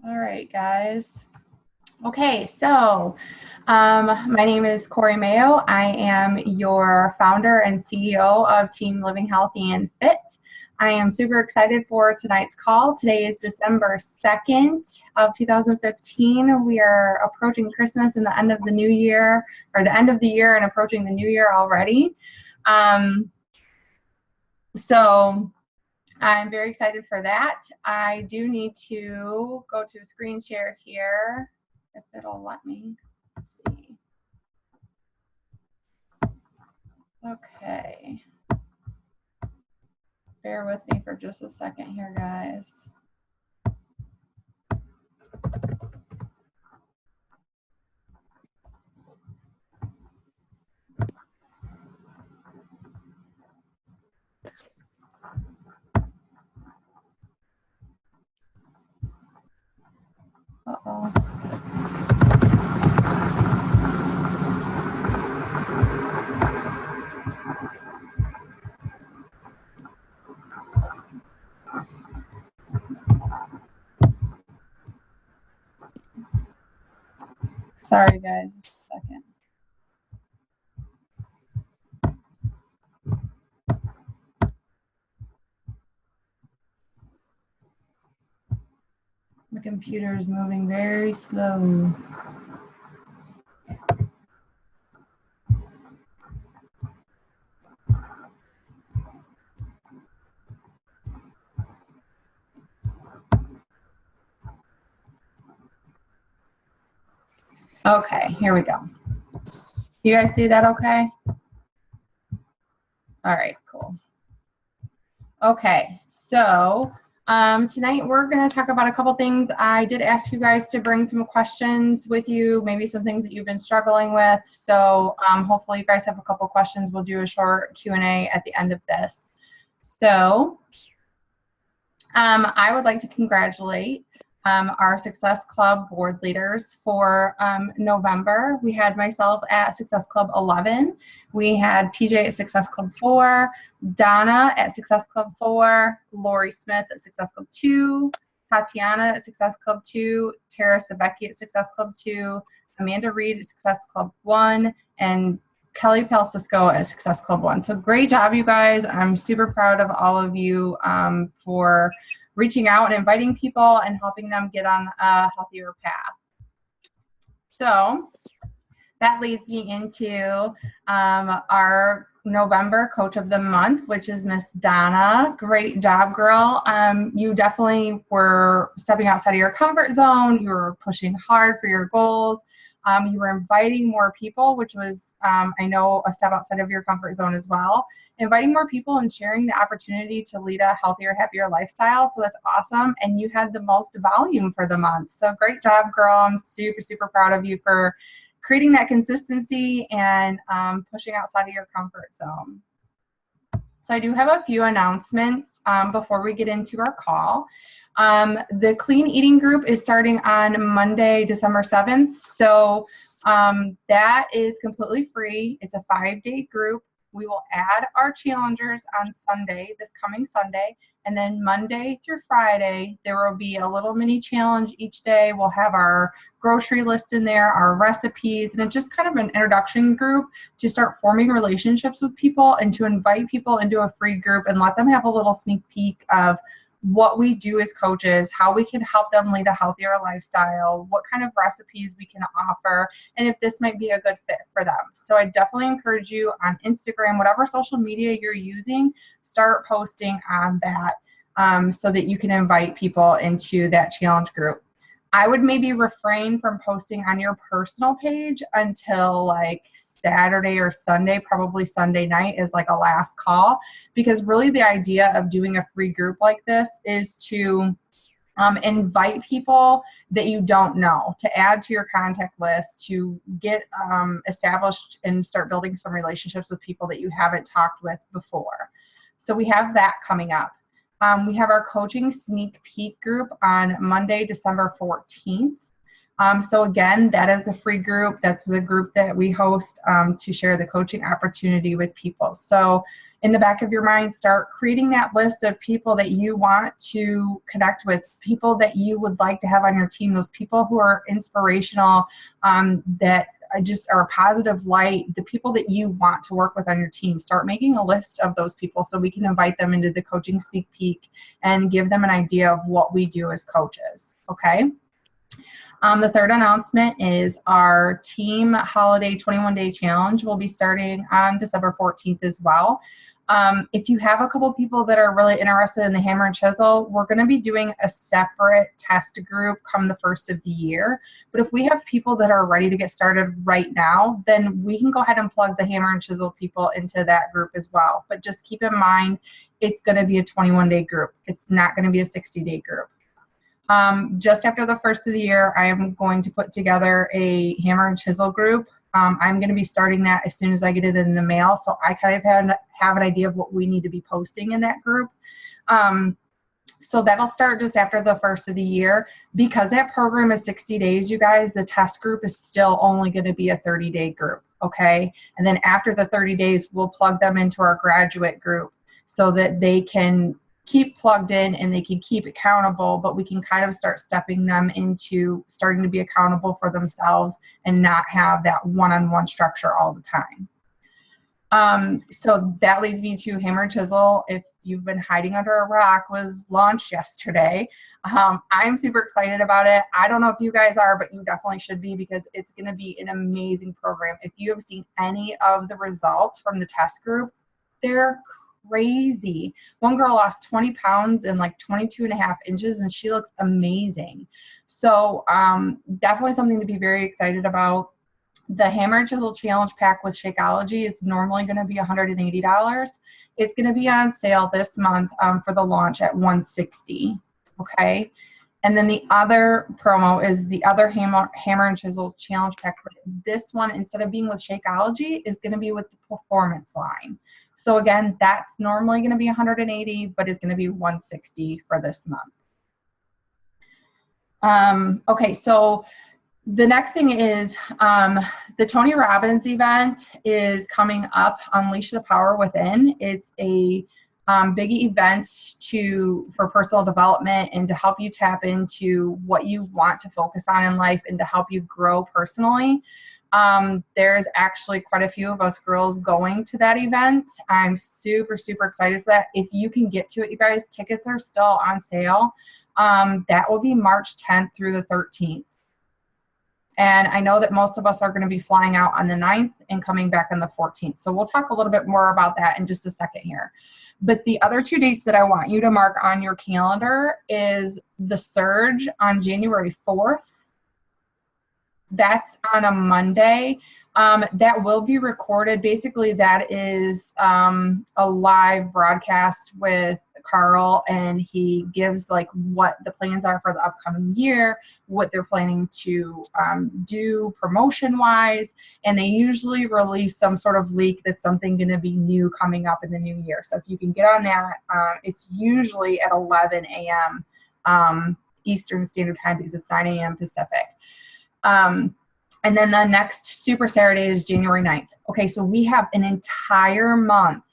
All right, guys. Okay, so my name is Corey Mayo. I am your founder and CEO of Team Living Healthy and Fit. I am super excited for tonight's call. Today is December 2nd of 2015. We are approaching Christmas and the end of the new year, or the end of the year and approaching the new year already. So I'm very excited for that. I do need to go to a screen share here, if it'll let me. Let's see. Okay. Bear with me for just a second here, guys. Uh-oh. Sorry, guys, just a second. My computer is moving very slow. Okay, here we go. You guys see that okay? All right, cool. Okay, so tonight we're going to talk about a couple things. I did ask you guys to bring some questions with you, maybe some things that you've been struggling with. So hopefully you guys have a couple questions. We'll do a short Q&A at the end of this. So I would like to congratulate our Success Club board leaders for November. We had myself at Success Club 11. We had PJ at Success Club 4, Donna at Success Club 4, Lori Smith at Success Club 2, Tatiana at Success Club 2, Tara Sabecki at Success Club 2, Amanda Reed at Success Club 1, and Kelly Palcisco at Success Club 1. So great job, you guys. I'm super proud of all of you for reaching out and inviting people and helping them get on a healthier path. So that leads me into our November Coach of the Month, which is Miss Donna. Great job, girl. You definitely were stepping outside of your comfort zone. You were pushing hard for your goals. You were inviting more people, which was, I know, a step outside of your comfort zone as well. Inviting more people and sharing the opportunity to lead a healthier, happier lifestyle. So that's awesome. And you had the most volume for the month. So great job, girl. I'm super, super proud of you for creating that consistency and pushing outside of your comfort zone. So I do have a few announcements before we get into our call. The clean eating group is starting on Monday, December 7th. So that is completely free. It's a 5-day group. We will add our challengers on Sunday, this coming Sunday, and then Monday through Friday, there will be a little mini challenge each day. We'll have our grocery list in there, our recipes, and it's just kind of an introduction group to start forming relationships with people and to invite people into a free group and let them have a little sneak peek of what we do as coaches, how we can help them lead a healthier lifestyle, what kind of recipes we can offer, and if this might be a good fit for them. So I definitely encourage you on Instagram, whatever social media you're using, start posting on that so that you can invite people into that challenge group. I would maybe refrain from posting on your personal page until like Saturday or Sunday, probably Sunday night is like a last call, because really the idea of doing a free group like this is to invite people that you don't know, to add to your contact list, to get established and start building some relationships with people that you haven't talked with before. So we have that coming up. We have our coaching sneak peek group on Monday, December 14th. So again, that is a free group. That's the group that we host to share the coaching opportunity with people. So in the back of your mind, start creating that list of people that you want to connect with, people that you would like to have on your team, those people who are inspirational, that just are a positive light, the people that you want to work with on your team. Start making a list of those people so we can invite them into the coaching sneak peek and give them an idea of what we do as coaches, okay? The third announcement is our team holiday 21-day challenge will be starting on December 14th as well. If you have a couple people that are really interested in the hammer and chisel, we're going to be doing a separate test group come the first of the year. But if we have people that are ready to get started right now, then we can go ahead and plug the hammer and chisel people into that group as well. But just keep in mind, it's going to be a 21-day group. It's not going to be a 60-day group. Just after the first of the year, I am going to put together a hammer and chisel group. I'm going to be starting that as soon as I get it in the mail, so I kind of have an idea of what we need to be posting in that group. So that'll start just after the first of the year. Because that program is 60 days, you guys, the test group is still only going to be a 30-day group, okay? And then after the 30 days, we'll plug them into our graduate group so that they can keep plugged in and they can keep accountable, but we can kind of start stepping them into starting to be accountable for themselves and not have that one-on-one structure all the time. So that leads me to hammer and chisel. If you've been hiding under a rock, was launched yesterday. I'm super excited about it. I don't know if you guys are, but you definitely should be, because it's going to be an amazing program. If you have seen any of the results from the test group, they're crazy. One girl lost 20 pounds in like 22.5 inches, and she looks amazing. So definitely something to be very excited about. The hammer and chisel challenge pack with Shakeology is normally going to be $180. It's going to be on sale this month for the launch at $160. Okay. And then the other promo is the other hammer and chisel challenge pack. This one, instead of being with Shakeology, is going to be with the performance line. So again, that's normally going to be $180, but it's going to be $160 for this month. Okay, so the next thing is the Tony Robbins event is coming up, Unleash the Power Within. It's a big event for personal development and to help you tap into what you want to focus on in life and to help you grow personally. There's actually quite a few of us girls going to that event. I'm super, super excited for that. If you can get to it, you guys, tickets are still on sale. That will be March 10th through the 13th. And I know that most of us are going to be flying out on the 9th and coming back on the 14th. So we'll talk a little bit more about that in just a second here. But the other two dates that I want you to mark on your calendar is the Surge on January 4th. That's on a Monday. That will be recorded. Basically, that is a live broadcast with Carl, and he gives like what the plans are for the upcoming year, what they're planning to do promotion-wise, and they usually release some sort of leak that's something going to be new coming up in the new year. So if you can get on that, it's usually at 11 a.m. Eastern Standard Time, because it's 9 a.m. Pacific. And then the next Super Saturday is January 9th. Okay, so we have an entire month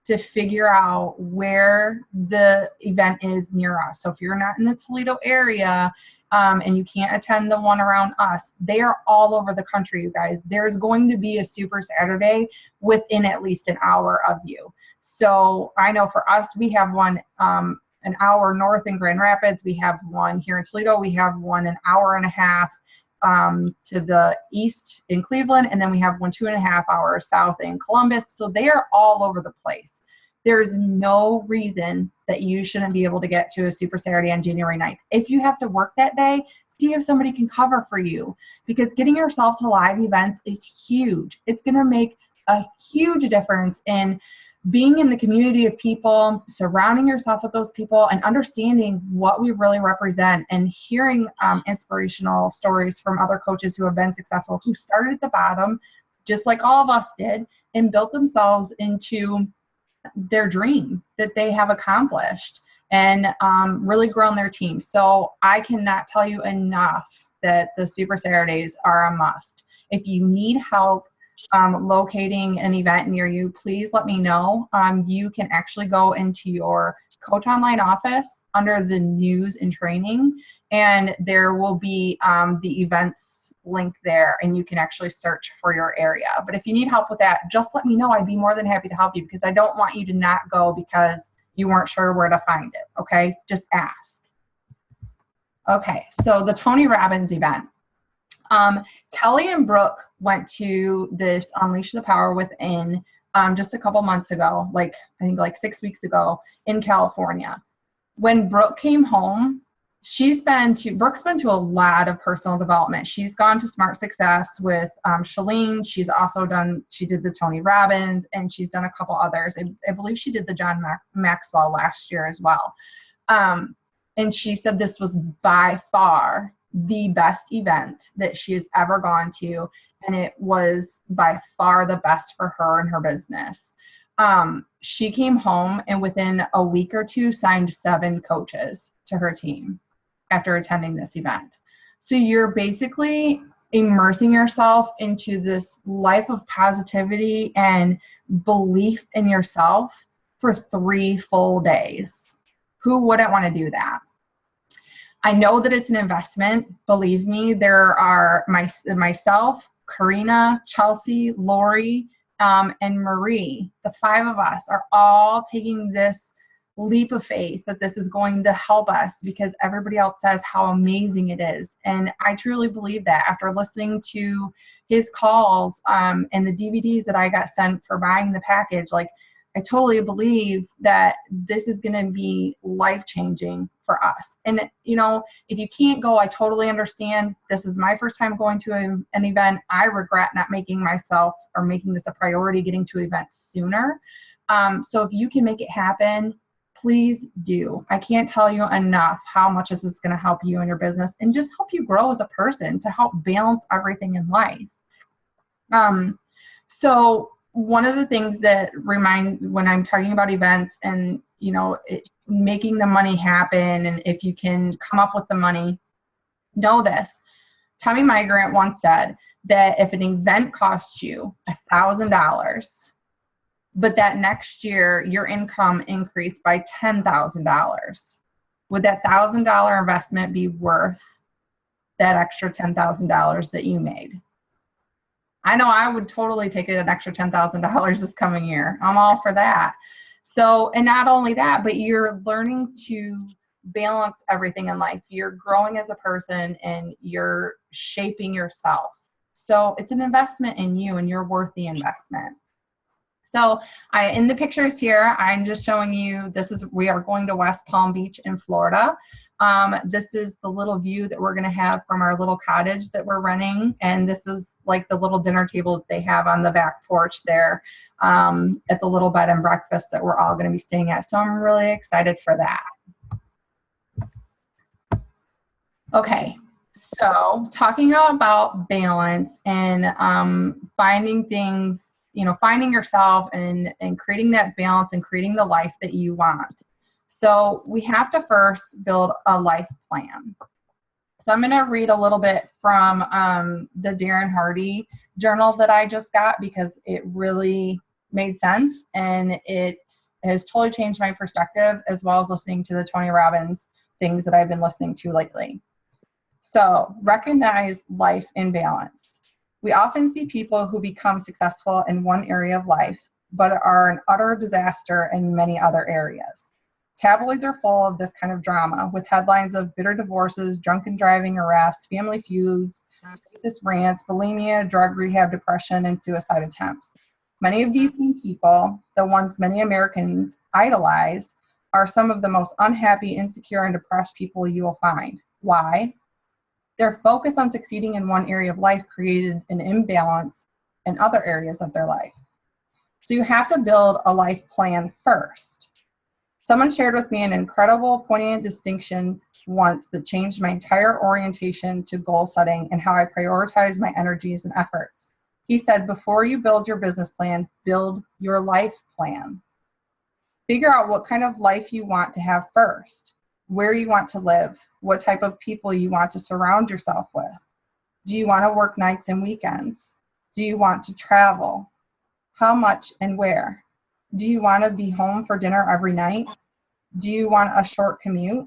to figure out where the event is near us. So if you're not in the Toledo area and you can't attend the one around us, they are all over the country, you guys. There's going to be a Super Saturday within at least an hour of you. So I know for us, we have one an hour north in Grand Rapids. We have one here in Toledo. We have one an hour and a half to the east in Cleveland, and then we have one 2.5 hours south in Columbus. So they are all over the place. There's no reason that you shouldn't be able to get to a Super Saturday on January 9th. If you have to work that day, see if somebody can cover for you, because getting yourself to live events is huge. It's going to make a huge difference in being in the community of people, surrounding yourself with those people, and understanding what we really represent, and hearing inspirational stories from other coaches who have been successful, who started at the bottom, just like all of us did, and built themselves into their dream that they have accomplished, and really grown their team. So I cannot tell you enough that the Super Saturdays are a must. If you need help locating an event near you, please let me know. You can actually go into your Coach Online office under the news and training, and there will be the events link there, and you can actually search for your area. But if you need help with that, just let me know. I'd be more than happy to help you, because I don't want you to not go because you weren't sure where to find it, okay? Just ask. Okay, so the Tony Robbins event. Kelly and Brooke went to this Unleash the Power Within just a couple months ago, I think 6 weeks ago in California. When Brooke came home, Brooke's been to a lot of personal development. She's gone to Smart Success with Shalene. She's also she did the Tony Robbins, and she's done a couple others. I believe she did the John Maxwell last year as well. And she said this was by far the best event that she has ever gone to, and it was by far the best for her and her business. She came home and within a week or two signed 7 coaches to her team after attending this event. So you're basically immersing yourself into this life of positivity and belief in yourself for 3 full days. Who wouldn't want to do that? I know that it's an investment. Believe me, there are myself, Karina, Chelsea, Lori, and Marie. The 5 of us are all taking this leap of faith that this is going to help us because everybody else says how amazing it is. And I truly believe that after listening to his calls and the DVDs that I got sent for buying the package, I totally believe that this is going to be life-changing for us. And, if you can't go, I totally understand. This is my first time going to an event. I regret not making this a priority, getting to events sooner. So if you can make it happen, please do. I can't tell you enough how much this is going to help you in your business and just help you grow as a person to help balance everything in life. So one of the things that when I'm talking about events and, making the money happen, and if you can come up with the money, know this. Tammy Migrant once said that if an event costs you $1,000, but that next year your income increased by $10,000, would that $1,000 investment be worth that extra $10,000 that you made? I know I would totally take an extra $10,000 this coming year. I'm all for that. So, and not only that, but you're learning to balance everything in life. You're growing as a person and you're shaping yourself. So it's an investment in you, and you're worth the investment. So in the pictures here, I'm just showing you, we are going to West Palm Beach in Florida. This is the little view that we're going to have from our little cottage that we're renting. And this is like the little dinner table that they have on the back porch there at the little bed and breakfast that we're all going to be staying at. So I'm really excited for that. Okay, so talking about balance and finding things, finding yourself and creating that balance and creating the life that you want. So we have to first build a life plan. So I'm going to read a little bit from the Darren Hardy journal that I just got because it really made sense and it has totally changed my perspective, as well as listening to the Tony Robbins things that I've been listening to lately. So recognize life in balance. We often see people who become successful in one area of life, but are an utter disaster in many other areas. Tabloids are full of this kind of drama, with headlines of bitter divorces, drunken driving arrests, family feuds, racist rants, bulimia, drug rehab, depression, and suicide attempts. Many of these same people, the ones many Americans idolize, are some of the most unhappy, insecure, and depressed people you will find. Why? Their focus on succeeding in one area of life created an imbalance in other areas of their life. So you have to build a life plan first. Someone shared with me an incredible, poignant distinction once that changed my entire orientation to goal setting and how I prioritize my energies and efforts. He said, before you build your business plan, build your life plan. Figure out what kind of life you want to have first. where you want to live, what type of people you want to surround yourself with. Do you want to work nights and weekends? Do you want to travel? How much and where? Do you want to be home for dinner every night? Do you want a short commute?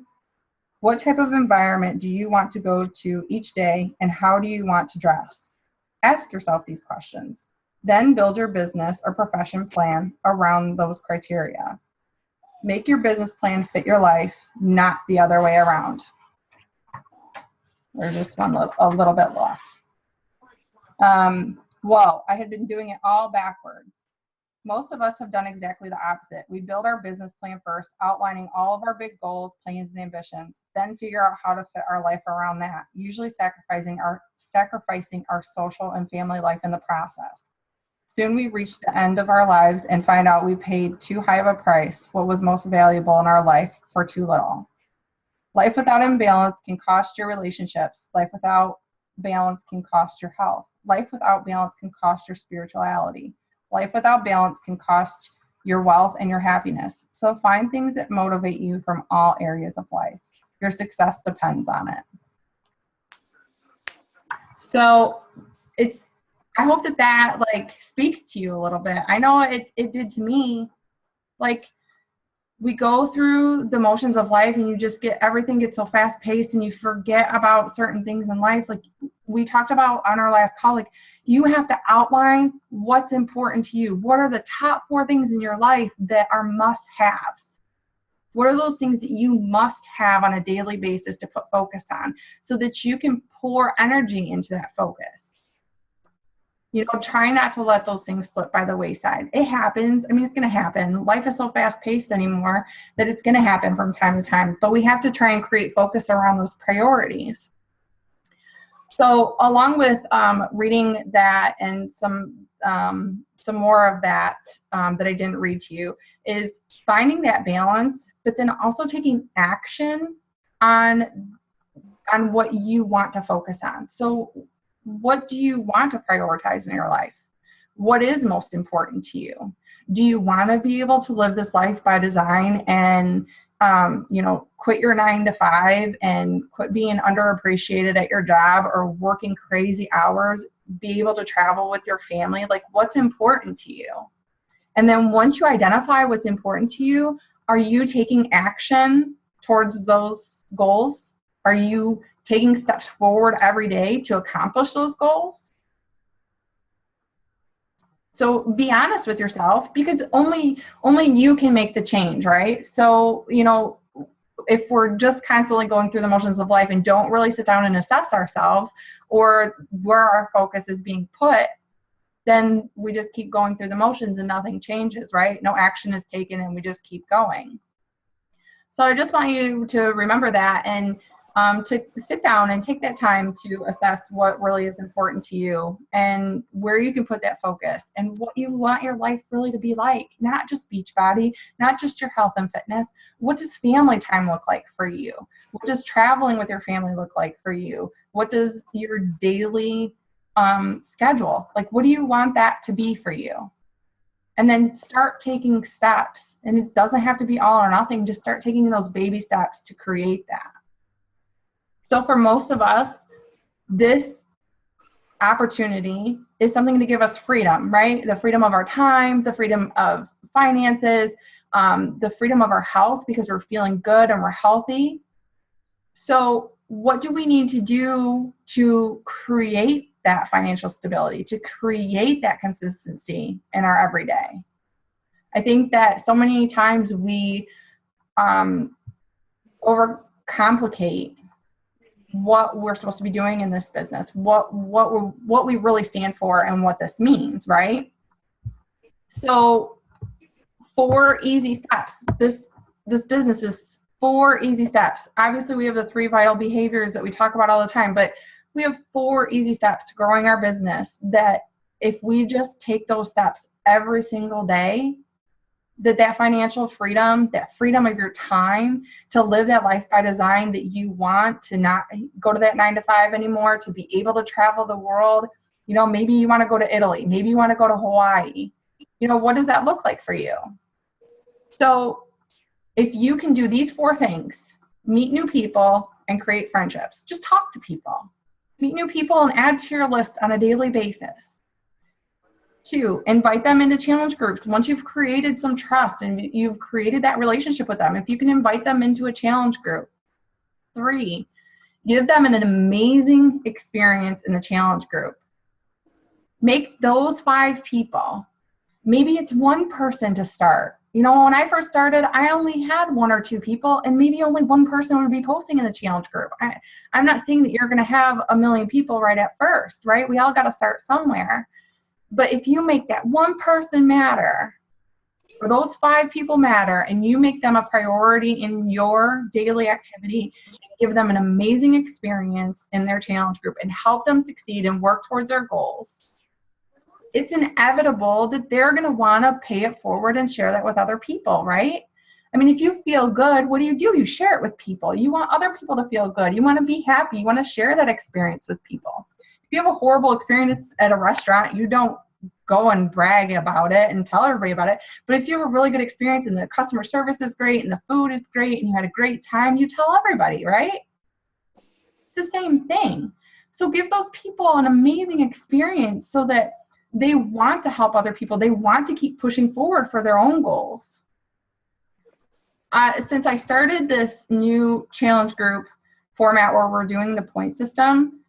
What type of environment do you want to go to each day, and how do you want to dress? Ask yourself these questions. Then build your business or profession plan around those criteria. Make your business plan fit your life, not the other way around. There's just a little bit left. Well, I had been doing it all backwards. Most of us have done exactly the opposite. We build our business plan first, outlining all of our big goals, plans, and ambitions, then figure out how to fit our life around that, usually sacrificing our social and family life in the process. Soon we reach the end of our lives and find out we paid too high of a price, what was most valuable in our life, for too little. Life without imbalance can cost your relationships. Life without balance can cost your health. Life without balance can cost your spirituality. Life without balance can cost your wealth and your happiness. So find things that motivate you from all areas of life. Your success depends on it. So I hope that like speaks to you a little bit. I know it did to me. Like, we go through the motions of life and you just everything gets so fast paced and you forget about certain things in life. Like we talked about on our last call, like you have to outline what's important to you. What are the top 4 things in your life that are must-haves? What are those things that you must have on a daily basis to put focus on so that you can pour energy into that focus? You know, try not to let those things slip by the wayside. It happens. I mean, it's going to happen. Life is so fast-paced anymore that it's going to happen from time to time. But we have to try and create focus around those priorities. So along with reading that and some more of that that I didn't read to you is finding that balance, but then also taking action on what you want to focus on. So what do you want to prioritize in your life? What is most important to you? Do you want to be able to live this life by design and, quit your 9-to-5 and quit being underappreciated at your job or working crazy hours, be able to travel with your family? Like, what's important to you? And then once you identify what's important to you, are you taking action towards those goals? Are you taking steps forward every day to accomplish those goals? So be honest with yourself, because only you can make the change, right? So, if we're just constantly going through the motions of life and don't really sit down and assess ourselves or where our focus is being put, then we just keep going through the motions and nothing changes, right? No action is taken and we just keep going. So I just want you to remember that and to sit down and take that time to assess what really is important to you and where you can put that focus and what you want your life really to be like. Not just Beachbody, not just your health and fitness. What does family time look like for you? What does traveling with your family look like for you? What does your daily schedule, like what do you want that to be for you? And then start taking steps. And it doesn't have to be all or nothing. Just start taking those baby steps to create that. So for most of us, this opportunity is something to give us freedom, right? The freedom of our time, the freedom of finances, the freedom of our health because we're feeling good and we're healthy. So what do we need to do to create that financial stability, to create that consistency in our everyday? I think that so many times we overcomplicate what we're supposed to be doing in this business, what we really stand for and what this means, right? So 4 easy steps. This business is 4 easy steps. Obviously, we have the 3 vital behaviors that we talk about all the time, but we have 4 easy steps to growing our business that if we just take those steps every single day, that financial freedom, that freedom of your time to live that life by design that you want, to not go to that 9-to-5 anymore, to be able to travel the world. Maybe you want to go to Italy. Maybe you want to go to Hawaii. What does that look like for you? So if you can do these 4 things Meet new people and create friendships. Just talk to people. Meet new people and add to your list on a daily basis. 2, invite them into challenge groups. Once you've created some trust and you've created that relationship with them, if you can invite them into a challenge group. 3, give them an amazing experience in the challenge group. Make those 5 people. Maybe it's 1 person to start. You know, when I first started, I only had 1 or 2 people, and maybe only 1 person would be posting in the challenge group. I'm not saying that you're going to have a million people right at first, right? We all got to start somewhere. But if you make that 1 person matter, or those 5 people matter, and you make them a priority in your daily activity, and give them an amazing experience in their challenge group and help them succeed and work towards their goals, it's inevitable that they're going to want to pay it forward and share that with other people, right? I mean, if you feel good, what do? You share it with people. You want other people to feel good. You want to be happy. You want to share that experience with people. If you have a horrible experience at a restaurant, you don't go and brag about it and tell everybody about it. But if you have a really good experience and the customer service is great and the food is great and you had a great time, you tell everybody, right? It's the same thing. So give those people an amazing experience so that they want to help other people. They want to keep pushing forward for their own goals. Since I started this new challenge group format where we're doing the point system,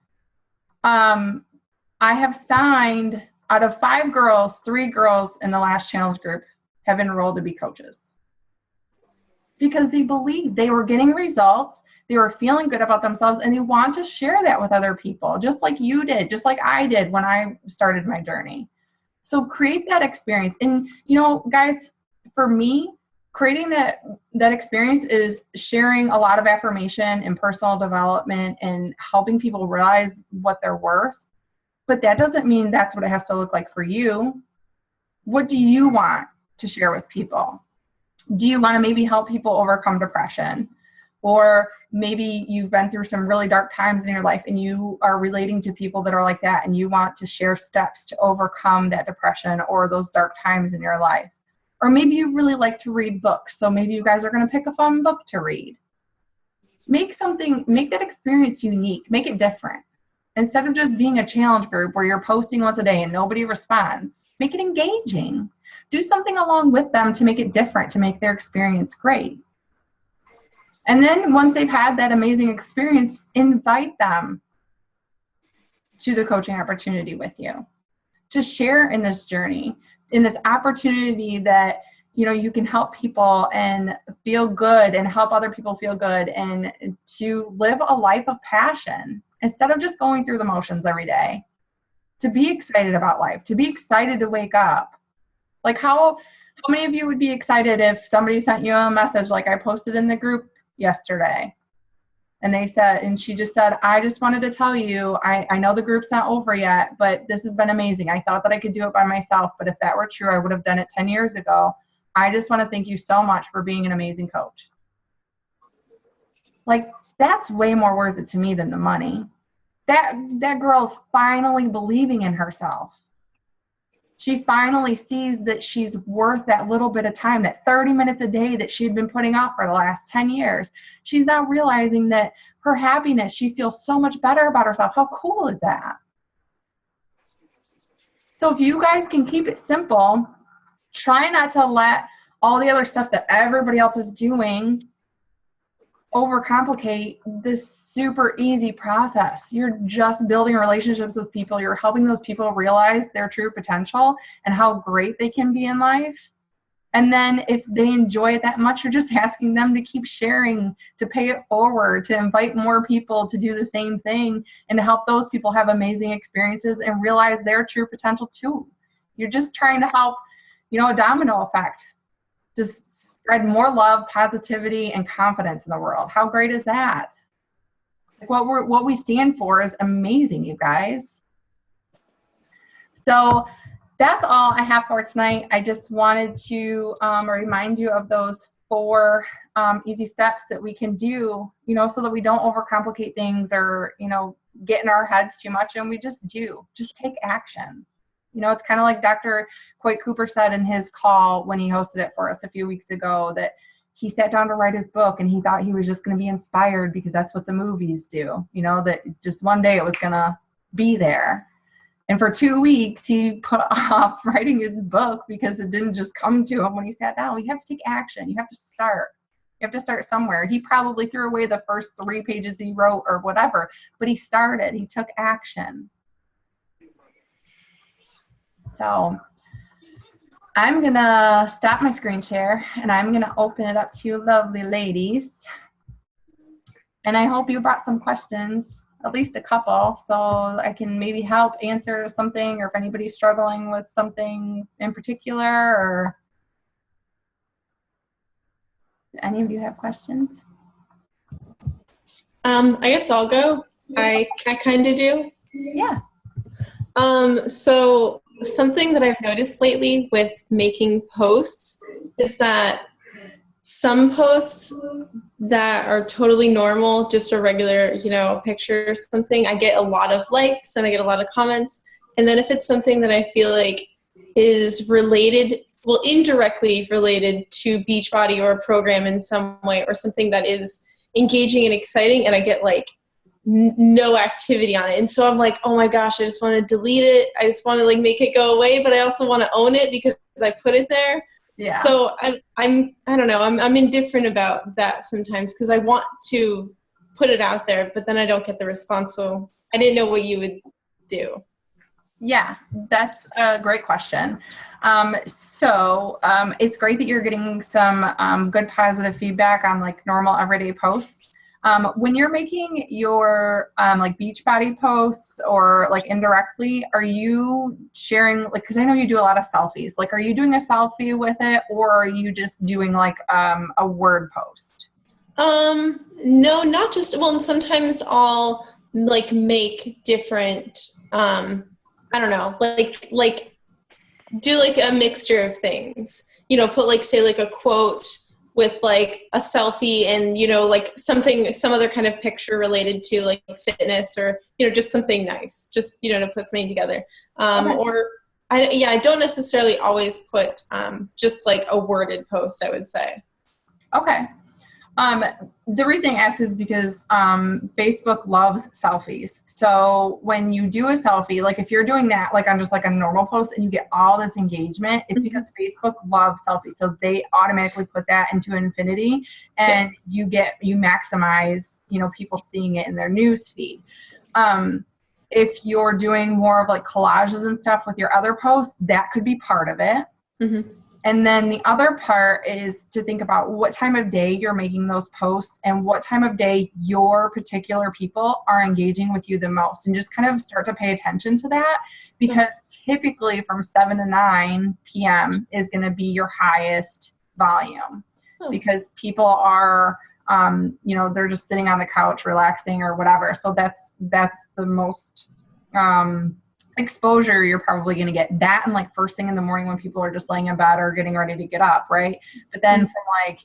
I have signed, out of 5 girls, 3 girls in the last challenge group have enrolled to be coaches. Because they believed they were getting results, they were feeling good about themselves, and they want to share that with other people, just like you did, just like I did when I started my journey. So create that experience. And, you know, guys, for me, creating that experience is sharing a lot of affirmation and personal development and helping people realize what they're worth. But that doesn't mean that's what it has to look like for you. What do you want to share with people? Do you want to maybe help people overcome depression? Or maybe you've been through some really dark times in your life and you are relating to people that are like that and you want to share steps to overcome that depression or those dark times in your life. Or maybe you really like to read books, so maybe you guys are going to pick a fun book to read. Make that experience unique, make it different. Instead of just being a challenge group where you're posting once a day and nobody responds, make it engaging. Do something along with them to make it different, to make their experience great. And then once they've had that amazing experience, invite them to the coaching opportunity with you, to share in this journey, in this opportunity that, you know, you can help people and feel good and help other people feel good and to live a life of passion instead of just going through the motions every day. To be excited about life, to be excited to wake up. Like how many of you would be excited if somebody sent you a message like I posted in the group yesterday? And they said, and she just said, I just wanted to tell you, I know the group's not over yet, but this has been amazing. I thought that I could do it by myself, but if that were true, I would have done it 10 years ago. I just want to thank you so much for being an amazing coach. Like, that's way more worth it to me than the money. That girl's finally believing in herself. She finally sees that she's worth that little bit of time, that 30 minutes a day that she'd been putting off for the last 10 years. She's now realizing that her happiness, she feels so much better about herself. How cool is that? So if you guys can keep it simple, try not to let all the other stuff that everybody else is doing overcomplicate this super easy process. You're just building relationships with people. You're helping those people realize their true potential and how great they can be in life. And then if they enjoy it that much, you're just asking them to keep sharing, to pay it forward, to invite more people to do the same thing and to help those people have amazing experiences and realize their true potential too. You're just trying to help, you know, a domino effect. Just spread more love, positivity, and confidence in the world. How great is that? Like what we stand for is amazing, you guys. So that's all I have for tonight. I just wanted to remind you of those 4 easy steps that we can do, you know, so that we don't overcomplicate things or, you know, get in our heads too much, and we just take action. You know, it's kind of like Dr. Coit Cooper said in his call when he hosted it for us a few weeks ago, that, he sat down to write his book and he thought he was just going to be inspired because that's what the movies do, you know, that just one day it was going to be there. And for 2 weeks, he put off writing his book because it didn't just come to him when he sat down. You have to take action. You have to start. You have to start somewhere. He probably threw away the first 3 pages he wrote or whatever, but he started. He took action. So I'm going to stop my screen share, and I'm going to open it up to you lovely ladies. And I hope you brought some questions, at least a couple, so I can maybe help answer something, or if anybody's struggling with something in particular, or do any of you have questions? I guess I'll go. I kind of do. Yeah. So something that I've noticed lately with making posts is that some posts that are totally normal, just a regular, you know, picture or something, I get a lot of likes and I get a lot of comments. And then if it's something that I feel like is related, well, indirectly related to Beachbody or a program in some way, or something that is engaging and exciting, and I get like no activity on it. And so I'm like, oh my gosh, I just want to delete it. I just want to like make it go away, but I also want to own it because I put it there. Yeah. So I don't know. I'm indifferent about that sometimes because I want to put it out there, but then I don't get the response. So I didn't know what you would do. Yeah, that's a great question. It's great that you're getting some good positive feedback on like normal everyday posts. When you're making your like Beachbody posts or like indirectly, are you sharing, like, because I know you do a lot of selfies, like are you doing a selfie with it, or are you just doing like a word post? No, not just, well, and sometimes I'll like make different, I don't know, like do like a mixture of things, you know, put like, say like a quote with like a selfie and, you know, like something, some other kind of picture related to like fitness or, you know, just something nice, just, you know, to put something together. Okay. Or I don't necessarily always put just like a worded post, I would say. Okay. The reason I ask is because Facebook loves selfies. So when you do a selfie, like if you're doing that like on just like a normal post and you get all this engagement, it's because Facebook loves selfies. So they automatically put that into infinity, and you maximize, you know, people seeing it in their news feed. If you're doing more of like collages and stuff with your other posts, that could be part of it. Mm-hmm. And then the other part is to think about what time of day you're making those posts and what time of day your particular people are engaging with you the most, and just kind of start to pay attention to that, because typically from 7 to 9 p.m. is going to be your highest volume, because people are, you know, they're just sitting on the couch relaxing or whatever. So that's the most exposure you're probably going to get, that and like first thing in the morning when people are just laying in bed or getting ready to get up, right? But then from like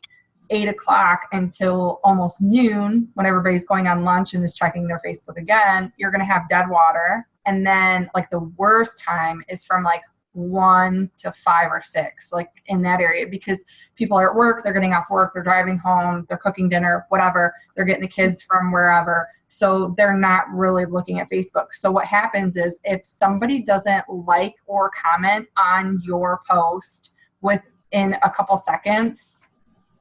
8 o'clock until almost noon, when everybody's going on lunch and is checking their Facebook again, you're going to have dead water. And then like the worst time is from like 1 to 5 or 6, like in that area, because people are at work, they're getting off work, they're driving home, they're cooking dinner, whatever, they're getting the kids from wherever. So they're not really looking at Facebook. So what happens is if somebody doesn't like or comment on your post within a couple seconds,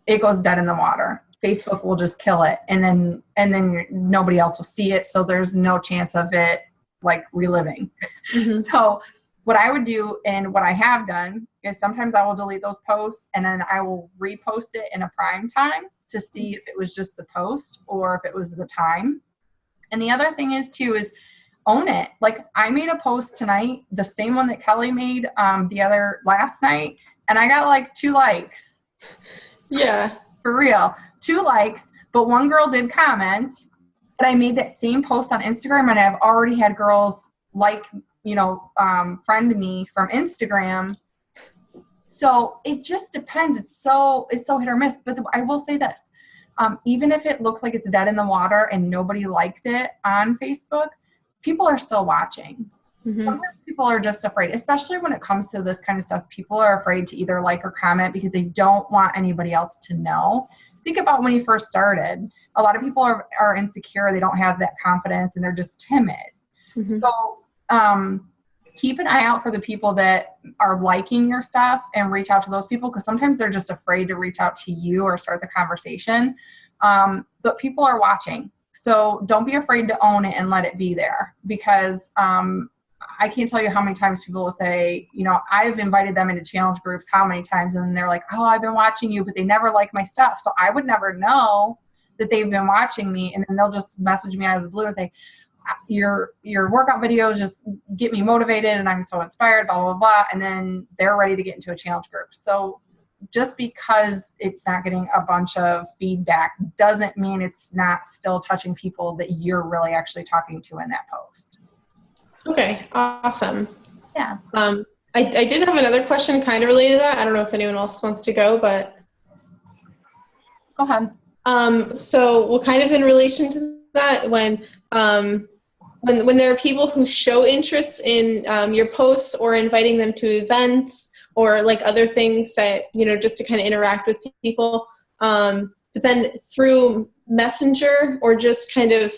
it goes dead in the water. Facebook will just kill it, and then nobody else will see it. So there's no chance of it like reliving. Mm-hmm. So what I would do, and what I have done, is sometimes I will delete those posts and then I will repost it in a prime time to see if it was just the post or if it was the time. And the other thing is too, is own it. Like I made a post tonight, the same one that Kelly made last night, and I got like 2 likes. Yeah. For real. 2 likes, but one girl did comment. But I made that same post on Instagram, and I've already had girls like, you know, friend me from Instagram. So it just depends. It's so hit or miss. But I will say this. Even if it looks like it's dead in the water and nobody liked it on Facebook, people are still watching. Sometimes people are just afraid, especially when it comes to this kind of stuff. People are afraid to either like or comment because they don't want anybody else to know. Think about when you first started. A lot of people are insecure. They don't have that confidence and they're just timid. So keep an eye out for the people that are liking your stuff and reach out to those people, because sometimes they're just afraid to reach out to you or start the conversation. But people are watching. So don't be afraid to own it and let it be there, because I can't tell you how many times people will say, you know, I've invited them into challenge groups how many times, and they're like, oh, I've been watching you, but they never like my stuff. So I would never know that they've been watching me, and then they'll just message me out of the blue and say, your workout videos just get me motivated and I'm so inspired, blah, blah, blah. And then they're ready to get into a challenge group. So just because it's not getting a bunch of feedback doesn't mean it's not still touching people that you're really actually talking to in that post. Okay, awesome. Yeah. I did have another question kind of related to that. I don't know if anyone else wants to go, but. Go ahead. So well, kind of in relation to that, when there are people who show interest in your posts or inviting them to events or like other things that, you know, just to kind of interact with people, but then through Messenger or just kind of,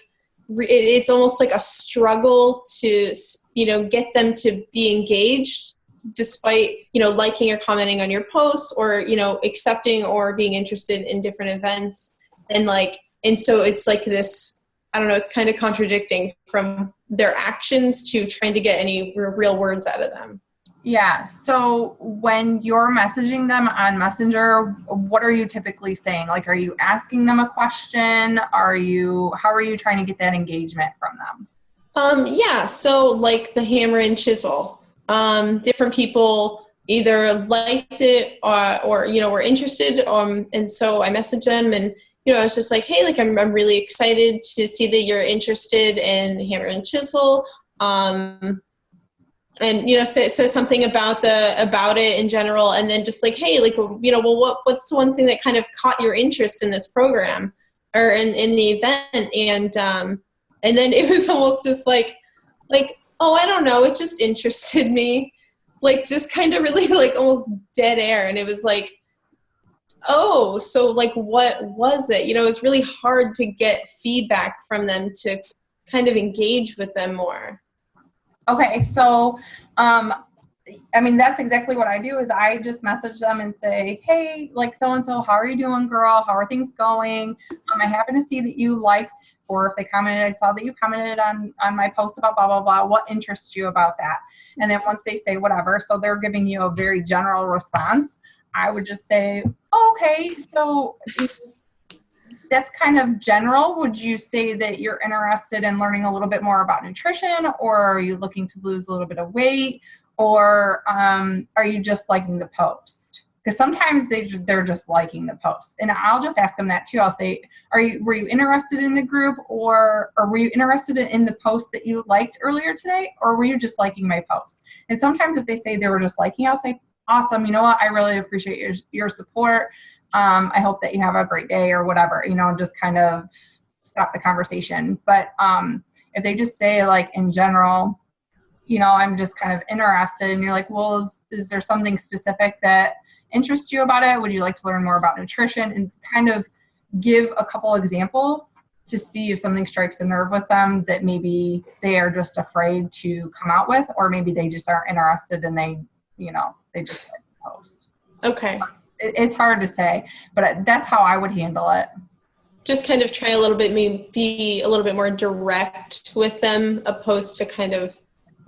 it's almost like a struggle to, you know, get them to be engaged despite, you know, liking or commenting on your posts or, you know, accepting or being interested in different events. And so it's like this, I don't know, it's kind of contradicting from their actions to trying to get any real words out of them. Yeah. So when you're messaging them on Messenger, what are you typically saying? Like, are you asking them a question? How are you trying to get that engagement from them? Yeah. So like the hammer and chisel, different people either liked it or, you know, were interested. And so I messaged them and, you know, I was just like, hey, like, I'm really excited to see that you're interested in hammer and chisel. And, you know, say something about it in general. And then just like, hey, like, you know, well, what's one thing that kind of caught your interest in this program or in the event? And then it was almost just like, oh, I don't know. It just interested me, like, just kind of really like almost dead air. And it was like, oh, so like, what was it? You know, it's really hard to get feedback from them to kind of engage with them more. Okay. So, I mean, that's exactly what I do is I just message them and say, hey, like so-and-so, how are you doing, girl? How are things going? I happen to see that you liked, or if they commented, I saw that you commented on my post about blah, blah, blah. What interests you about that? And then once they say whatever, so they're giving you a very general response, I would just say, oh, okay, so that's kind of general. Would you say that you're interested in learning a little bit more about nutrition, or are you looking to lose a little bit of weight, or are you just liking the post? Because sometimes they're just liking the post, and I'll just ask them that too. I'll say, were you interested in the group, or were you interested in the post that you liked earlier today, or were you just liking my post? And sometimes if they say they were just liking, I'll say, awesome. You know what? I really appreciate your support. I hope that you have a great day or whatever, you know, just kind of stop the conversation. But if they just say like in general, you know, I'm just kind of interested, and you're like, well, is there something specific that interests you about it? Would you like to learn more about nutrition? And kind of give a couple examples to see if something strikes a nerve with them that maybe they are just afraid to come out with, or maybe they just aren't interested and they just like the post. Okay. It's hard to say, but that's how I would handle it. Just kind of try a little bit, maybe be a little bit more direct with them, opposed to kind of,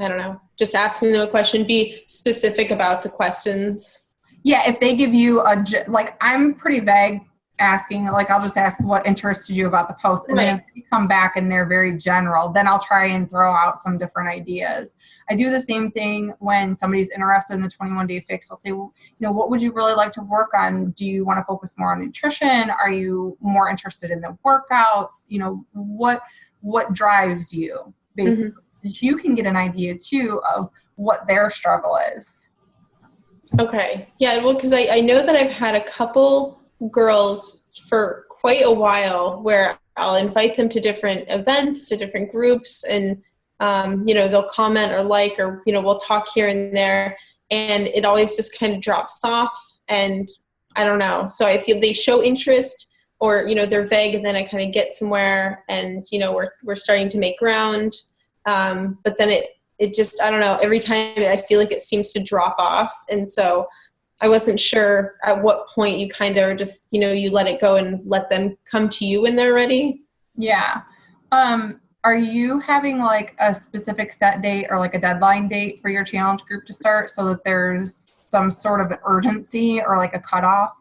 I don't know, just asking them a question, be specific about the questions. Yeah, if they give you like, I'm pretty vague asking, like, I'll just ask what interested you about the post. And then if they come back and they're very general, then I'll try and throw out some different ideas. I do the same thing when somebody's interested in the 21-day fix. I'll say, well, you know, what would you really like to work on? Do you want to focus more on nutrition? Are you more interested in the workouts? You know, what drives you, basically? Mm-hmm. You can get an idea too of what their struggle is. Okay. Yeah, well, because I know that I've had a couple girls for quite a while where I'll invite them to different events, to different groups, and You know, they'll comment or like, or, you know, we'll talk here and there, and it always just kind of drops off. And I don't know. So I feel they show interest, or, you know, they're vague, and then I kind of get somewhere and, you know, we're starting to make ground. But then it just, I don't know, every time I feel like it seems to drop off. And so I wasn't sure at what point you kind of just, you know, you let it go and let them come to you when they're ready. Yeah. Are you having like a specific set date or like a deadline date for your challenge group to start so that there's some sort of urgency or like a cutoff?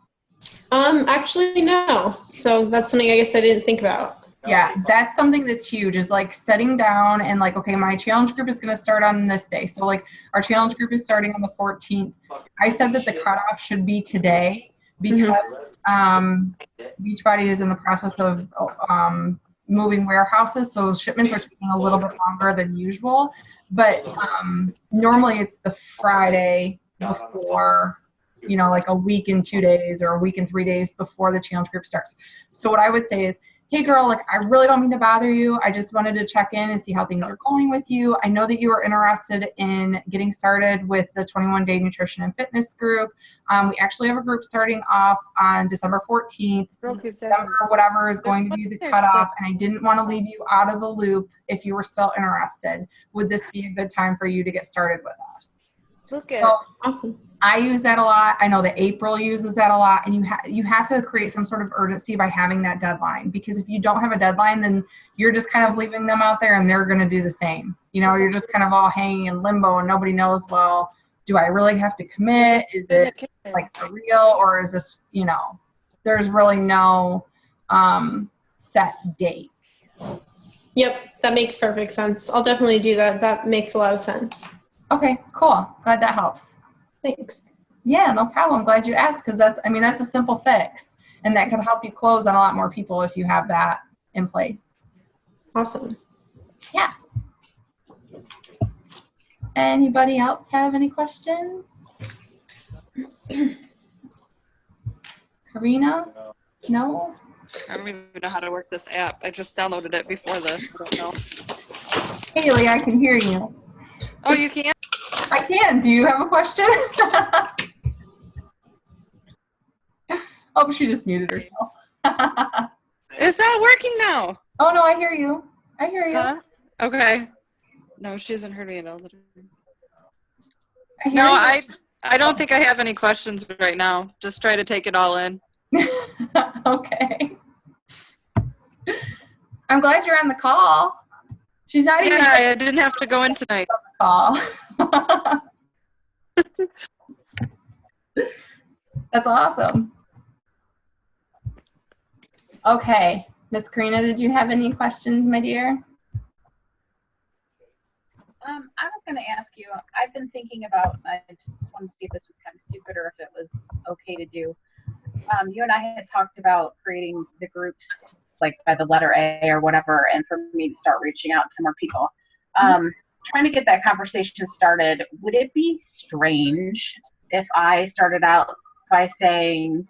Actually, no. So that's something I guess I didn't think about. Yeah, that's something that's huge, is like setting down and like, okay, my challenge group is going to start on this day. So like our challenge group is starting on the 14th. I said that the cutoff should be today because Beachbody is in the process of moving warehouses, so shipments are taking a little bit longer than usual. But normally it's the Friday before, you know, like a week and 2 days or a week and 3 days before the challenge group starts. So what I would say is, hey girl, like I really don't mean to bother you. I just wanted to check in and see how things are going with you. I know that you were interested in getting started with the 21-day nutrition and fitness group. We actually have a group starting off on December 14th. December, whatever is going to be the cutoff, and I didn't want to leave you out of the loop if you were still interested. Would this be a good time for you to get started with us? So, awesome. I use that a lot. I know that April uses that a lot, and you have to create some sort of urgency by having that deadline, because if you don't have a deadline, then you're just kind of leaving them out there and they're going to do the same. You know, you're just kind of all hanging in limbo and nobody knows, well, do I really have to commit? Is it like for real, or is this, you know, there's really no set date. Yep, that makes perfect sense. I'll definitely do that. That makes a lot of sense. Okay, cool. Glad that helps. Thanks. Yeah, no problem. Glad you asked, because that's a simple fix, and that could help you close on a lot more people if you have that in place. Awesome. Yeah. Anybody else have any questions? Karina? No? I don't even know how to work this app. I just downloaded it before this. I don't know. Haley, I can hear you. Oh, you can't? I can. Do you have a question? Oh, she just muted herself. It's not working now. Oh, no, I hear you. I hear you. Huh? Okay. No, she hasn't heard me at all. I hear No, you. I don't think I have any questions right now. Just try to take it all in. Okay. I'm glad you're on the call. She's not even. Yeah, I didn't have to go in tonight. Call. That's awesome. Okay, Miss Karina, did you have any questions, my dear? I was going to ask you, I've been thinking about, I just wanted to see if this was kind of stupid or if it was okay to do. You and I had talked about creating the groups like by the letter A or whatever, and for me to start reaching out to more people. Trying to get that conversation started. Would it be strange if I started out by saying,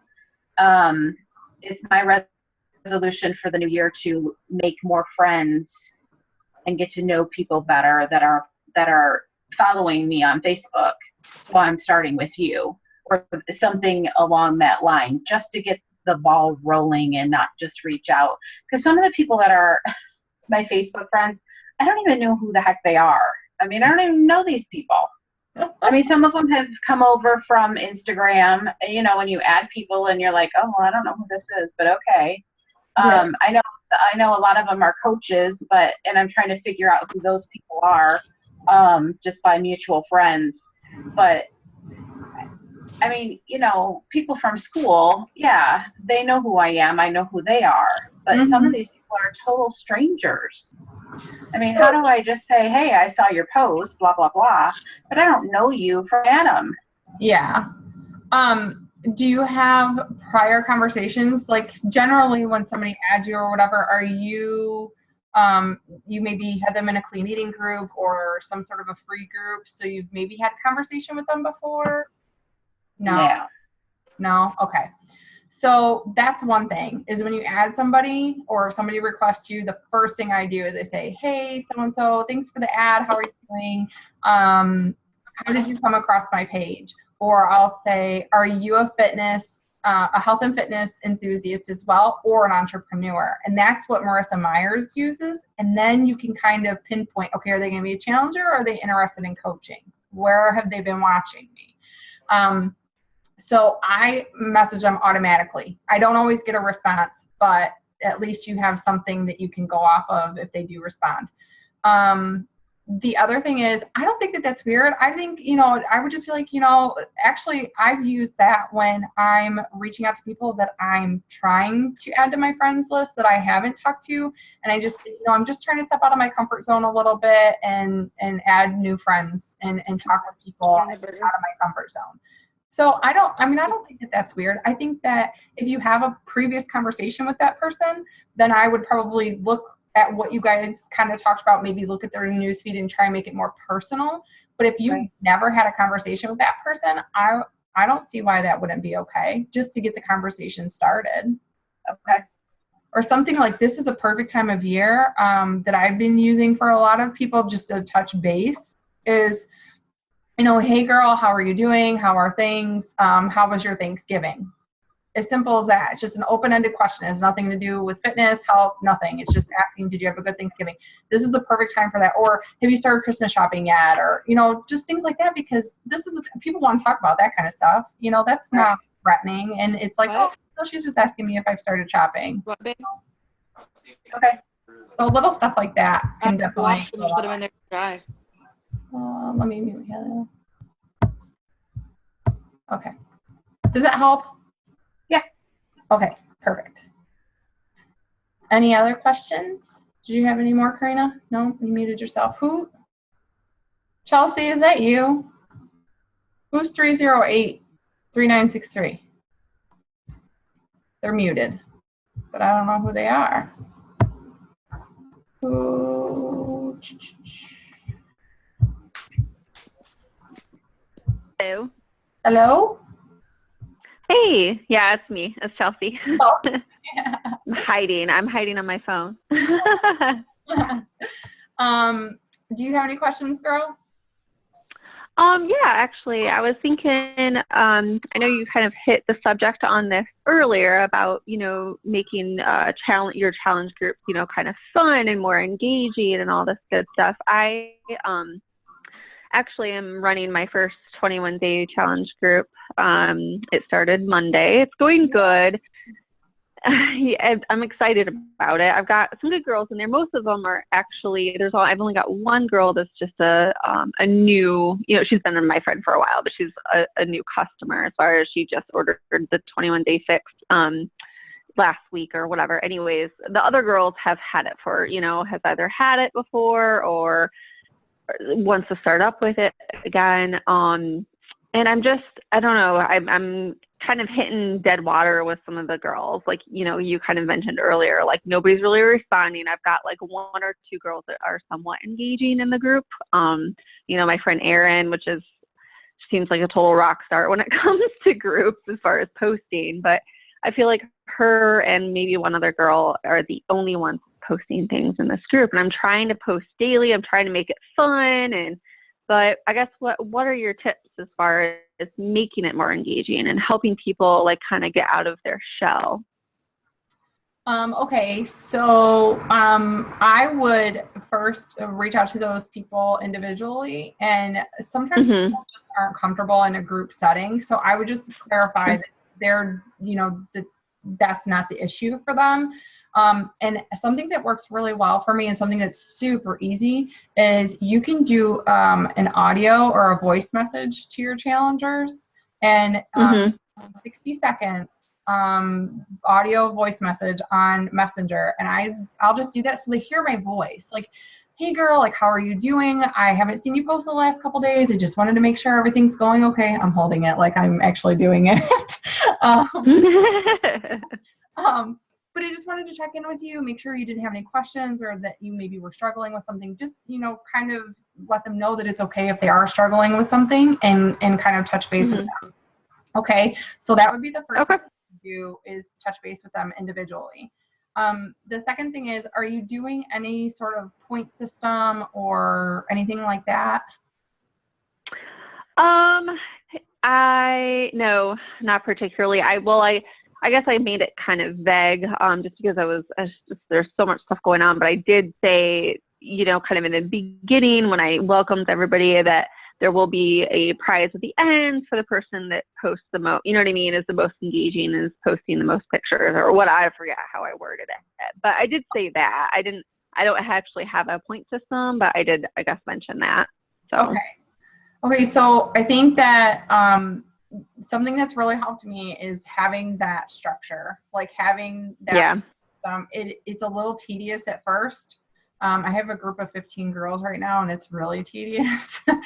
it's my resolution for the new year to make more friends and get to know people better that are following me on Facebook, so I'm starting with you, or something along that line, just to get the ball rolling and not just reach out? Because some of the people that are my Facebook friends, I don't even know who the heck they are. I mean, I don't even know these people. I mean, some of them have come over from Instagram, you know, when you add people and you're like, oh, well, I don't know who this is, but okay. Yes. I know a lot of them are coaches, and I'm trying to figure out who those people are, just by mutual friends. But I mean, you know, people from school, yeah, they know who I am. I know who they are. But some of these people are total strangers. I mean, how do I just say, hey, I saw your post, blah, blah, blah, but I don't know you from Adam? Yeah. Do you have prior conversations? Like generally when somebody adds you or whatever, are you, you maybe had them in a clean eating group or some sort of a free group, so you've maybe had a conversation with them before? No. Yeah. No? Okay. So that's one thing, is when you add somebody or somebody requests you, the first thing I do is I say, hey, so-and-so, thanks for the ad. How are you doing? How did you come across my page? Or I'll say, are you a health and fitness enthusiast as well, or an entrepreneur? And that's what Marissa Myers uses. And then you can kind of pinpoint, okay, are they going to be a challenger, or are they interested in coaching? Where have they been watching me? So I message them automatically. I don't always get a response, but at least you have something that you can go off of if they do respond. The other thing is, I don't think that that's weird. I think, I would just be like, actually, I've used that when I'm reaching out to people that I'm trying to add to my friends list that I haven't talked to. And I just, I'm just trying to step out of my comfort zone a little bit and add new friends and talk with people out of my comfort zone. So I don't think that that's weird. I think that if you have a previous conversation with that person, then I would probably look at what you guys kind of talked about, maybe look at their newsfeed and try and make it more personal. But if you've never had a conversation with that person, I don't see why that wouldn't be okay, just to get the conversation started. Okay. Or something like, this is a perfect time of year that I've been using for a lot of people just to touch base is, hey girl, how are you doing? How are things? How was your Thanksgiving? As simple as that. It's just an open-ended question. It has nothing to do with fitness, health, nothing. It's just asking, did you have a good Thanksgiving? This is the perfect time for that. Or have you started Christmas shopping yet? Or, just things like that, because people want to talk about that kind of stuff. That's not threatening. And it's like, oh, no, she's just asking me if I've started shopping. Okay. So little stuff like that can definitely put them in there to dry. Let me mute him. Okay. Does that help? Yeah. Okay, perfect. Any other questions? Did you have any more, Karina? No? You muted yourself. Who? Chelsea, is that you? Who's 308-3963? They're muted, but I don't know who they are. Who? Hello. Hello? Hey, yeah, it's me. It's Chelsea. Oh, yeah. I'm hiding on my phone. Do you have any questions, girl? Yeah, actually, I was thinking, I know you kind of hit the subject on this earlier about, making your challenge group, kind of fun and more engaging and all this good stuff. I actually am running my first 21-day challenge group. It started Monday. It's going good. I'm excited about it. I've got some good girls in there. Most of them are actually, I've only got one girl that's just a new, she's been my friend for a while, but she's a new customer as far as she just ordered the 21-day fix last week or whatever. Anyways, the other girls have had it for, has either had it before or wants to start up with it again. And I don't know, I'm kind of hitting dead water with some of the girls. Like, you kind of mentioned earlier, like nobody's really responding. I've got like one or two girls that are somewhat engaging in the group. My friend Erin, seems like a total rock star when it comes to groups as far as posting, but I feel like her and maybe one other girl are the only ones posting things in this group. And I'm trying to post daily. I'm trying to make it fun. But I guess what are your tips as far as making it more engaging and helping people like kind of get out of their shell? Okay, so I would first reach out to those people individually, and sometimes people just aren't comfortable in a group setting. So I would just clarify that they're, that's not the issue for them. And something that works really well for me and something that's super easy is you can do an audio or a voice message to your challengers, and 60 seconds audio voice message on Messenger, and I'll just do that so they hear my voice. Like, hey girl, like, how are you doing? I haven't seen you post the last couple days. I just wanted to make sure everything's going okay. I'm holding it like I'm actually doing it. But I just wanted to check in with you, make sure you didn't have any questions or that you maybe were struggling with something. Just, kind of let them know that it's okay if they are struggling with something, and kind of touch base with them. Okay, so that would be the first thing. do is touch base with them individually. The second thing is, are you doing any sort of point system or anything like that? No, not particularly. I guess I made it kind of vague, just because there's so much stuff going on, but I did say, kind of in the beginning when I welcomed everybody, that there will be a prize at the end for the person that posts the most, you know what I mean, is the most engaging, is posting the most pictures, or what, I forget how I worded it. But I did say that. I don't actually have a point system, but I did, I guess, mention that. So. Okay, so I think that something that's really helped me is having that structure, like having that. Yeah. It's a little tedious at first. I have a group of 15 girls right now, and it's really tedious. But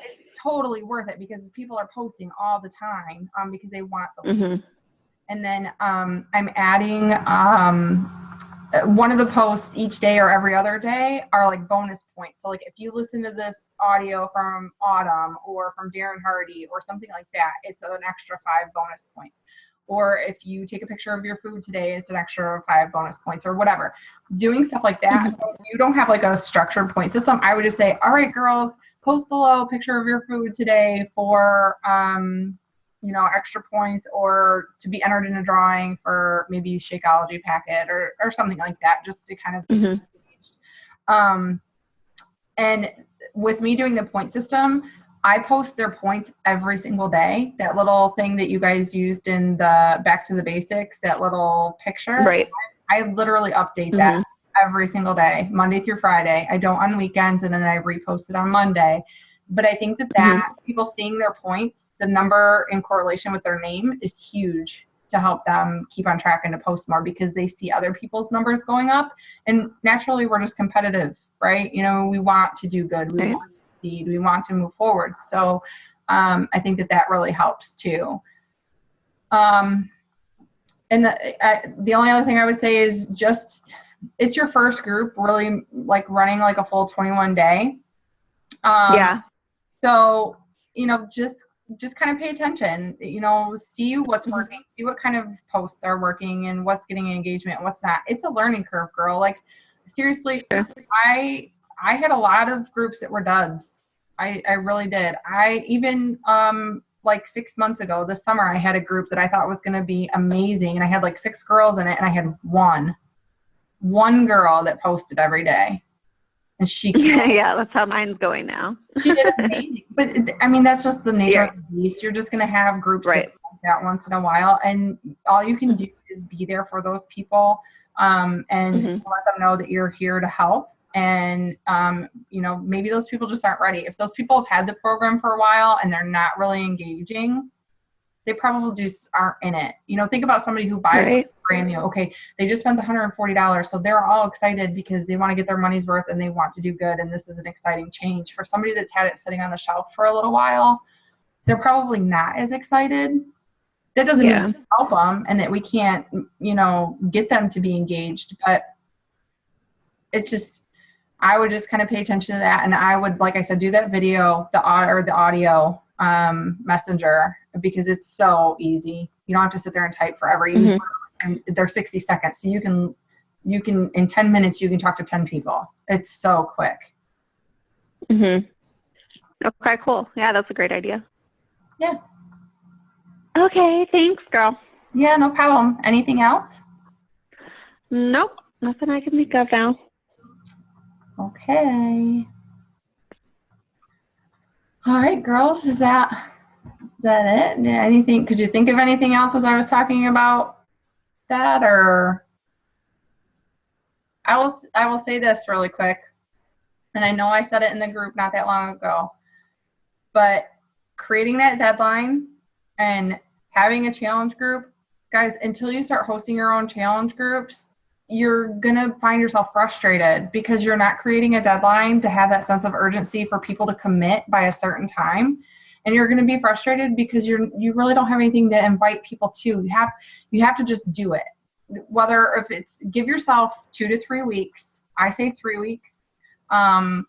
it's totally worth it because people are posting all the time because they want the mm-hmm. And then I'm adding one of the posts each day or every other day are like bonus points. So like if you listen to this audio from Autumn or from Darren Hardy or something like that, it's an extra 5 bonus points. Or if you take a picture of your food today, it's an extra 5 bonus points or whatever. Doing stuff like that. Mm-hmm. So you don't have like a structured point system. I would just say, all right, girls, post below a picture of your food today for, extra points, or to be entered in a drawing for maybe Shakeology packet or something like that, just to kind of get engaged. And with me doing the point system, I post their points every single day. That little thing that you guys used in the Back to the Basics, that little picture. Right. I literally update that every single day, Monday through Friday. I don't on weekends, and then I repost it on Monday. But I think that people seeing their points, the number in correlation with their name, is huge to help them keep on track and to post more, because they see other people's numbers going up. And naturally, we're just competitive, right? We want to do good. We want to succeed. We want to move forward. So I think that really helps too. And the only other thing I would say is just, it's your first group, really like running like a full 21 day. So, just kind of pay attention, see what's working, see what kind of posts are working and what's getting engagement, what's not. It's a learning curve, girl. Like, seriously, I had a lot of groups that were duds. I really did. I even, like 6 months ago, this summer, I had a group that I thought was going to be amazing. And I had like 6 girls in it, and I had one girl that posted every day. And she that's how mine's going now. She did amazing. But that's just the nature of the beast. You're just going to have groups like that once in a while, and all you can do is be there for those people, and let them know that you're here to help. And maybe those people just aren't ready. If those people have had the program for a while and they're not really engaging, they probably just aren't in it. Think about somebody who buys something brand new. Okay, they just spent $140, so they're all excited because they want to get their money's worth and they want to do good, and this is an exciting change. For somebody that's had it sitting on the shelf for a little while, they're probably not as excited. That doesn't mean we help them and that we can't, get them to be engaged, but I would just kind of pay attention to that, and I would, like I said, do that video, the audio messenger, because it's so easy. You don't have to sit there and type forever. And they're 60 seconds. So you can in 10 minutes, you can talk to 10 people. It's so quick. Okay, cool. Yeah, that's a great idea. Yeah. Okay, thanks, girl. Yeah, no problem. Anything else? Nope, nothing I can think of now. Okay. All right, girls, is that it? Anything? Could you think of anything else as I was talking about that? Or I will say this really quick, and I know I said it in the group not that long ago, but creating that deadline and having a challenge group, guys, until you start hosting your own challenge groups, you're going to find yourself frustrated because you're not creating a deadline to have that sense of urgency for people to commit by a certain time. And you're going to be frustrated because you really don't have anything to invite people to. You have to just do it. Whether if it's, give yourself 2 to 3 weeks, I say 3 weeks, and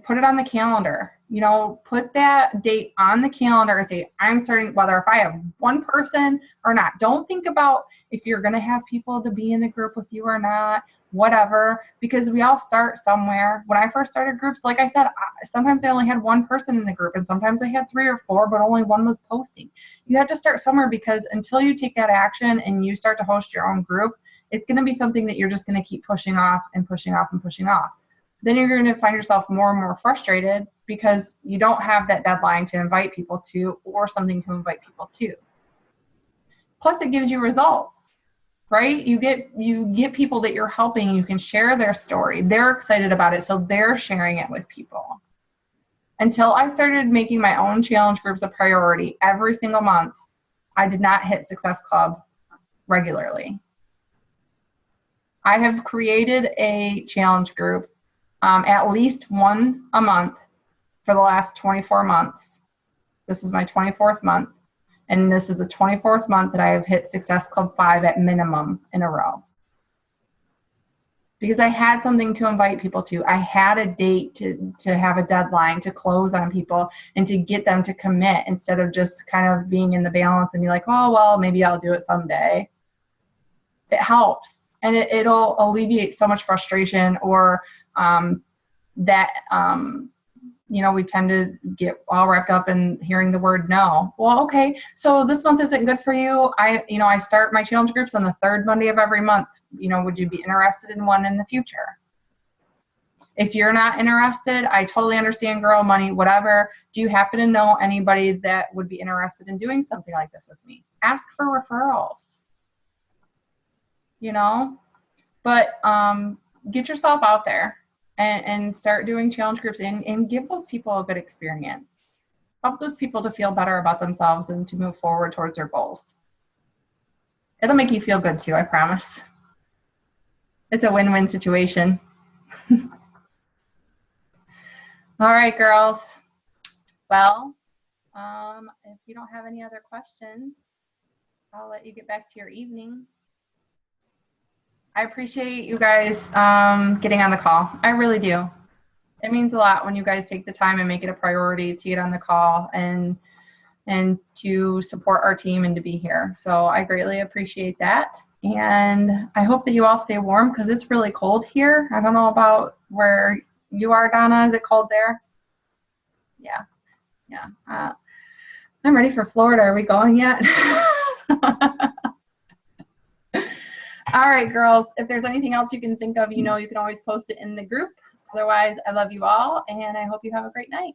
put it on the calendar. You know, put that date on the calendar and say, I'm starting, whether if I have one person or not. Don't think about if you're going to have people to be in the group with you or not, whatever, because we all start somewhere. When I first started groups, like I said, sometimes I only had one person in the group, and sometimes I had 3 or 4, but only one was posting. You have to start somewhere, because until you take that action and you start to host your own group, it's going to be something that you're just going to keep pushing off and pushing off and pushing off. Then you're going to find yourself more and more frustrated because you don't have that deadline to invite people to, or something to invite people to. Plus, it gives you results, right? You get people that you're helping. You can share their story. They're excited about it, so they're sharing it with people. Until I started making my own challenge groups a priority every single month, I did not hit Success Club regularly. I have created a challenge group at least one a month for the last 24 months. This is my 24th month, and this is the 24th month that I have hit Success Club 5 at minimum in a row. Because I had something to invite people to. I had a date to have a deadline to close on people and to get them to commit, instead of just kind of being in the balance and be like, oh, well, maybe I'll do it someday. It helps, and it'll alleviate so much frustration, or you know, we tend to get all wrapped up in hearing the word no. Well, okay, so this month isn't good for you. I start my challenge groups on the 3rd Monday of every month. You know, would you be interested in one in the future? If you're not interested, I totally understand, girl, money, whatever. Do you happen to know anybody that would be interested in doing something like this with me? Ask for referrals, you know, but get yourself out there. And start doing challenge groups and give those people a good experience. Help those people to feel better about themselves and to move forward towards their goals. It'll make you feel good too, I promise. It's a win-win situation. All right, girls. Well, if you don't have any other questions, I'll let you get back to your evening. I appreciate you guys getting on the call. I really do. It means a lot when you guys take the time and make it a priority to get on the call and to support our team and to be here. So I greatly appreciate that. And I hope that you all stay warm, because it's really cold here. I don't know about where you are, Donna. Is it cold there? Yeah. I'm ready for Florida. Are we going yet? All right, girls, if there's anything else you can think of, you know, you can always post it in the group. Otherwise, I love you all, and I hope you have a great night.